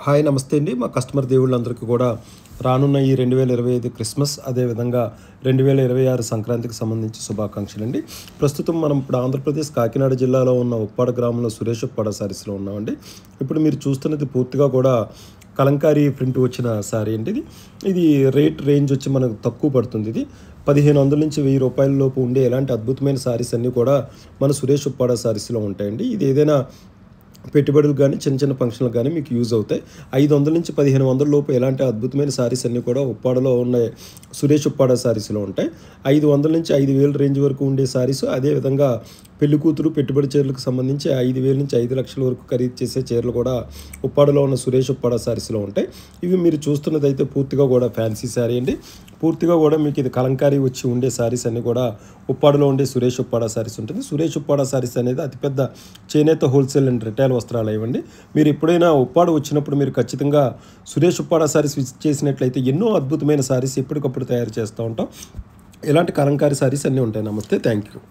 Hi నమస్తే అండి. మా కస్టమర్ దేవుళ్ళందరికీ కూడా రానున్న ఈ 2025 క్రిస్మస్ అదేవిధంగా 2026 సంక్రాంతికి సంబంధించి శుభాకాంక్షలండి. ప్రస్తుతం మనం ఇప్పుడు ఆంధ్రప్రదేశ్ కాకినాడ జిల్లాలో ఉన్న ఉప్పాడ గ్రామంలో సురేష్ ఉప్పాడ సారీస్‌లో ఉన్నామండి. ఇప్పుడు మీరు చూస్తున్నది పూర్తిగా కూడా కలంకారీ ప్రింట్ వచ్చిన సారీ అండి ఇది. ఇది రేంజ్ వచ్చి మనకు తక్కువ పడుతుంది ఇది. 1500 నుంచి రూ. 1000 లోపు ఉండే ఇలాంటి అద్భుతమైన సారీస్ అన్నీ కూడా మన సురేష్ ఉప్పాడ సారీస్‌లో ఉంటాయండి. ఇది ఏదైనా పెట్టుబడులకు గానీ, చిన్న చిన్న ఫంక్షన్‌లకు గానీ మీకు యూజ్ అవుతాయి. 500 నుంచి 1500 లోపు ఎలాంటి అద్భుతమైన సారీస్ అన్నీ కూడా ఉప్పాడలో ఉన్న సురేష్ ఉప్పాడ సారీస్‌లో ఉంటాయి. 500 నుంచి 5000 రేంజ్ వరకు ఉండే సారీస్, అదేవిధంగా పెళ్లి కూతురు పెట్టుబడి చీరలకు సంబంధించి 5000 నుంచి 5,00,000 వరకు ఖరీదు చేసే చీరలు కూడా ఉప్పాడలో ఉన్న సురేష్ ఉప్పాడ సారీస్‌లో ఉంటాయి. ఇవి మీరు చూస్తున్నదైతే పూర్తిగా కూడా ఫ్యాన్సీ సారీ అండి. పూర్తిగా కూడా మీకు ఇది కలంకారీ వచ్చి ఉండే సారీస్ అన్నీ కూడా ఉప్పాడలో ఉండే సురేష్ ఉప్పాడ సారీస్ ఉంటుంది. సురేష్ ఉప్పాడ సారీస్ అనేది అతిపెద్ద చేనేత హోల్సేల్ అండ్ రిటైల్ వస్త్రాలు ఇవ్వండి. మీరు ఎప్పుడైనా ఉప్పాడ వచ్చినప్పుడు మీరు ఖచ్చితంగా సురేష్ ఉప్పాడ సారీస్ విజిట్ చేసినట్లయితే ఎన్నో అద్భుతమైన సారీస్ ఎప్పటికప్పుడు తయారు చేస్తూ ఉంటాం. ఇలాంటి కలంకారీ సారీస్ అన్నీ ఉంటాయి. నమస్తే, థ్యాంక్ యూ.